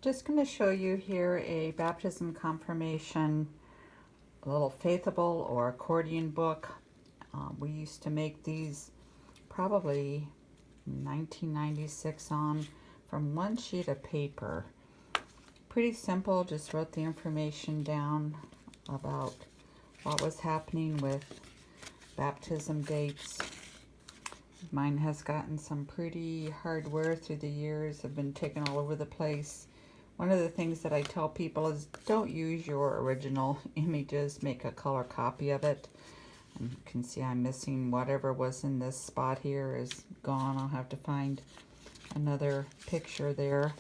Just going to show you here a baptism confirmation, a little faithable or accordion book. We used to make these probably 1996 on from one sheet of paper. Pretty simple, just wrote the information down about what was happening with baptism dates. Mine has gotten some pretty hard wear through the years, have been taken all over the place. One of the things that I tell people is don't use your original images, make a color copy of it. And you can see I'm missing whatever was in this spot here is gone. I'll have to find another picture there.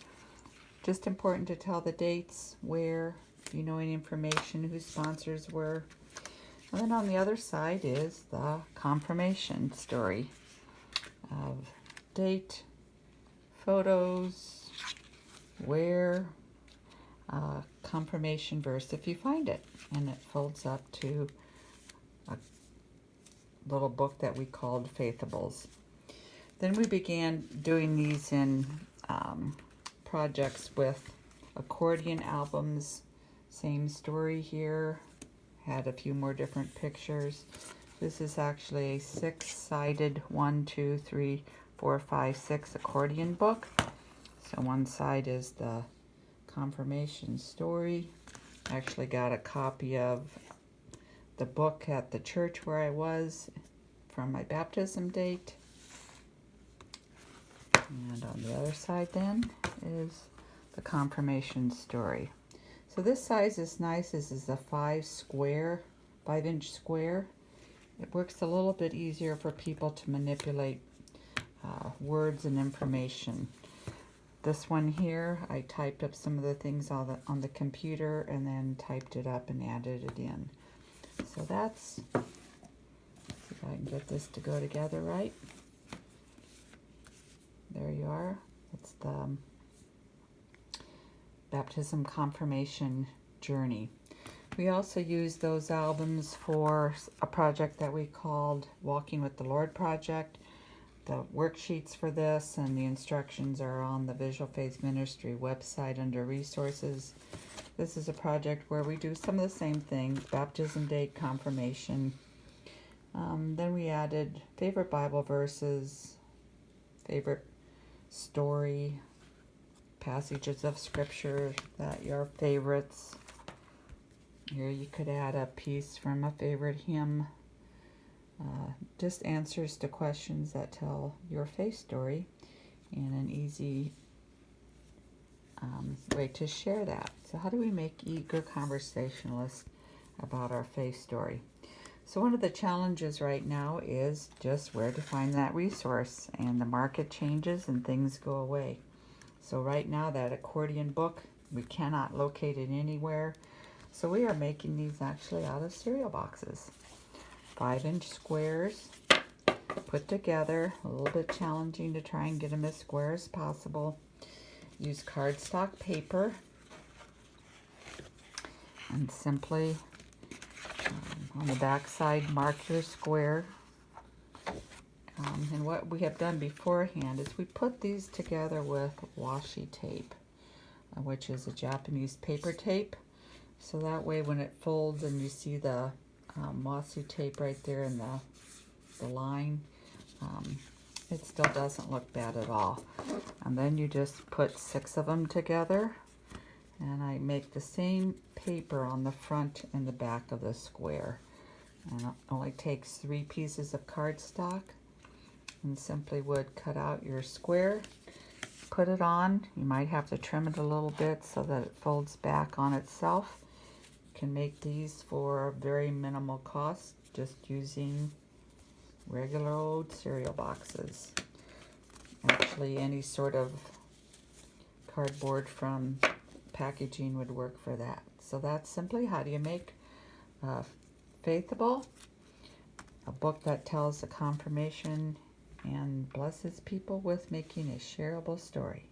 Just important to tell the dates, where, if you know any information, who sponsors were. And then on the other side is the confirmation story of date, photos, where, confirmation verse if you find it, and it folds up to a little book that we called Faithables. Then we began doing these in projects with accordion albums. Same story here, had a few more different pictures. This is actually a 6-sided 1, 2, 3, 4, 5, 6 accordion book. So one side is the confirmation story. I actually got a copy of the book at the church where I was from my baptism date. And on the other side then is the confirmation story. So this size is nice. This is a 5-inch square. It works a little bit easier for people to manipulate words and information. This one here, I typed up some of the things on the computer and then typed it up and added it in. So that's, let's see if I can get this to go together right. There you are. It's the baptism confirmation journey. We also used those albums for a project that we called Walking with the Lord Project. The worksheets for this and the instructions are on the Visual Faith Ministry website under resources. This is a project where we do some of the same things, baptism date, confirmation. Then we added favorite Bible verses, favorite story, passages of scripture that your favorites. Here you could add a piece from a favorite hymn. Just answers to questions that tell your faith story and an easy way to share that. So how do we make eager conversationalists about our faith story? So one of the challenges right now is just where to find that resource, and the market changes and things go away. So right now that accordion book, we cannot locate it anywhere. So we are making these actually out of cereal boxes. 5-inch squares put together, a little bit challenging to try and get them as square as possible. Use cardstock paper and simply on the back side mark your square. And what we have done beforehand is we put these together with washi tape, which is a Japanese paper tape. So that way when it folds and you see the washi tape right there in the line, it still doesn't look bad at all. And then you just put 6 of them together, and I make the same paper on the front and the back of the square. And it only takes 3 pieces of cardstock, and simply would cut out your square, put it on. You might have to trim it a little bit so that it folds back on itself. Can make these for very minimal cost, just using regular old cereal boxes. Actually, any sort of cardboard from packaging would work for that. So that's simply how do you make Faithable, a book that tells a confirmation and blesses people with making a shareable story.